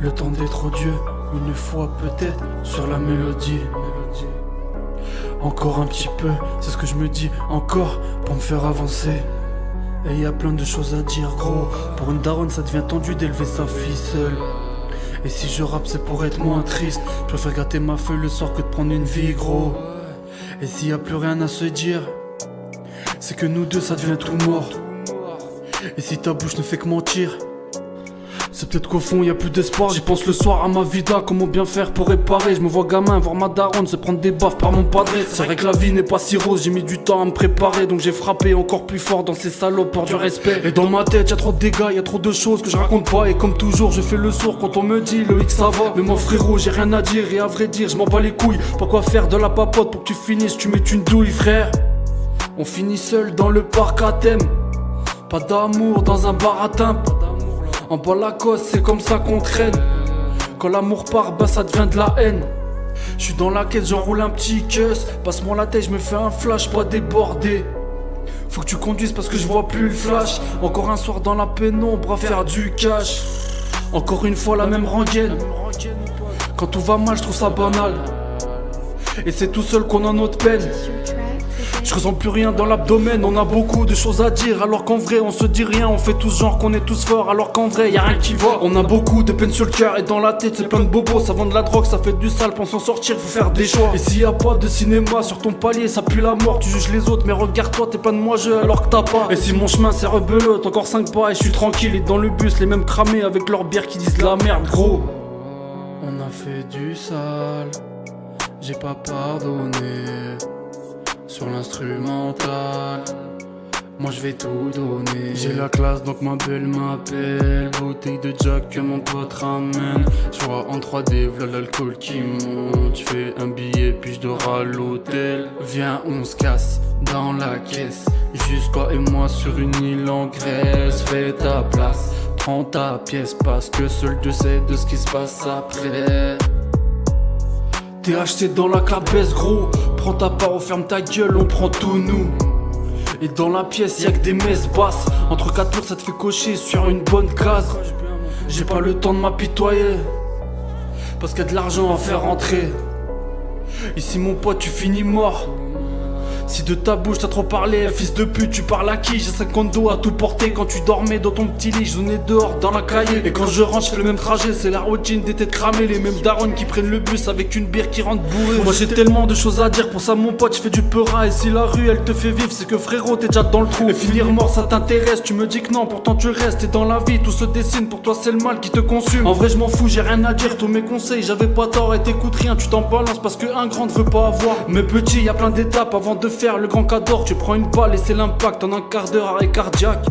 Le temps d'être odieux, une fois peut-être, sur la mélodie. Encore un petit peu, c'est ce que je me dis, encore, pour me faire avancer. Et y a plein de choses à dire, gros. Pour une daronne, ça devient tendu d'élever sa fille seule. Et si je rappe, c'est pour être moins triste. Je préfère gâter ma feuille le soir que de prendre une vie, gros. Et s'il y a plus rien à se dire, c'est que nous deux, ça devient tout mort. Et si ta bouche ne fait que mentir, c'est peut-être qu'au fond y a plus d'espoir. J'y pense le soir à ma vida, comment bien faire pour réparer. Je me vois gamin voir ma daronne se prendre des baffes par mon padré. C'est vrai que la vie n'est pas si rose, j'ai mis du temps à me préparer. Donc j'ai frappé encore plus fort dans ces salopes pour du respect. Et dans ma tête y'a trop de dégâts, y'a trop de choses que je raconte pas. Et comme toujours je fais le sourd quand on me dit le X ça va. Mais moi frérot j'ai rien à dire et à vrai dire je m'en bats les couilles. Pourquoi faire de la papote pour que tu finisses, tu mets une douille frère. On finit seul dans le parc à thème. Pas d'amour dans un bar à timbre. En bas la cause, c'est comme ça qu'on traîne. Quand l'amour part, bah ça devient de la haine. Je suis dans la caisse, j'enroule un petit cuss. Passe-moi la tête, je me fais un flash, pas débordé. Faut que tu conduises parce que je vois plus le flash. Encore un soir dans la pénombre à faire du cash. Encore une fois la même rengaine. Quand tout va mal, je trouve ça banal. Et c'est tout seul qu'on a notre peine. Je ressens plus rien dans l'abdomen, on a beaucoup de choses à dire. Alors qu'en vrai on se dit rien, on fait tous genre qu'on est tous forts. Alors qu'en vrai y'a rien qui va. On a beaucoup de peine sur le cœur et dans la tête c'est plein de bobos. Ça vend de la drogue, ça fait du sale, pour s'en sortir faut faire des choix. Et s'il y a pas de cinéma sur ton palier, ça pue la mort. Tu juges les autres mais regarde-toi, t'es plein de moi-je alors que t'as pas. Et si mon chemin c'est rebelote, encore 5 pas et je suis tranquille. Et dans le bus les mêmes cramés avec leur bière qui disent de la merde gros. On a fait du sale, j'ai pas pardonné. Sur l'instrumental, moi je vais tout donner. J'ai la classe donc ma belle m'appelle. Bouteille de Jack que mon pote ramène. Je vois en 3D, v'là l'alcool qui monte. Je fais un billet puis je dors à l'hôtel. Viens on se casse dans la caisse. Juste toi et moi sur une île en Grèce. Fais ta place, prends ta pièce. Parce que seul Dieu sait de ce qui se passe après. T'es acheté dans la cabesse gros. Prends ta part ou ferme ta gueule, on prend tout nous. Et dans la pièce y'a que des messes basses. Entre 4 tours ça te fait cocher sur une bonne case. J'ai pas le temps de m'apitoyer parce qu'il y a de l'argent à faire rentrer. Ici mon pote tu finis mort. Si de ta bouche t'as trop parlé, fils de pute, tu parles à qui? J'ai 50 dos à tout porter. Quand tu dormais dans ton petit lit, je venais dehors dans la cahier. Et quand je rentre, je fais le même trajet, c'est la routine des têtes cramées. Les mêmes darons qui prennent le bus avec une bière qui rentre bourrée. Moi j'ai tellement de choses à dire, pour ça mon pote, je fais du peura. Et si la rue elle te fait vivre, c'est que frérot t'es déjà dans le trou. Et finir mort ça t'intéresse, tu me dis que non, pourtant tu restes. Et dans la vie tout se dessine, pour toi c'est le mal qui te consume. En vrai je m'en fous, j'ai rien à dire, tous mes conseils, j'avais pas tort. Et t'écoutes rien, tu t'en balances parce que un grand ne veut pas avoir. Mais petit, y a plein d'étapes avant de faire le grand cador. Tu prends une balle et c'est l'impact en un quart d'heure arrêt cardiaque.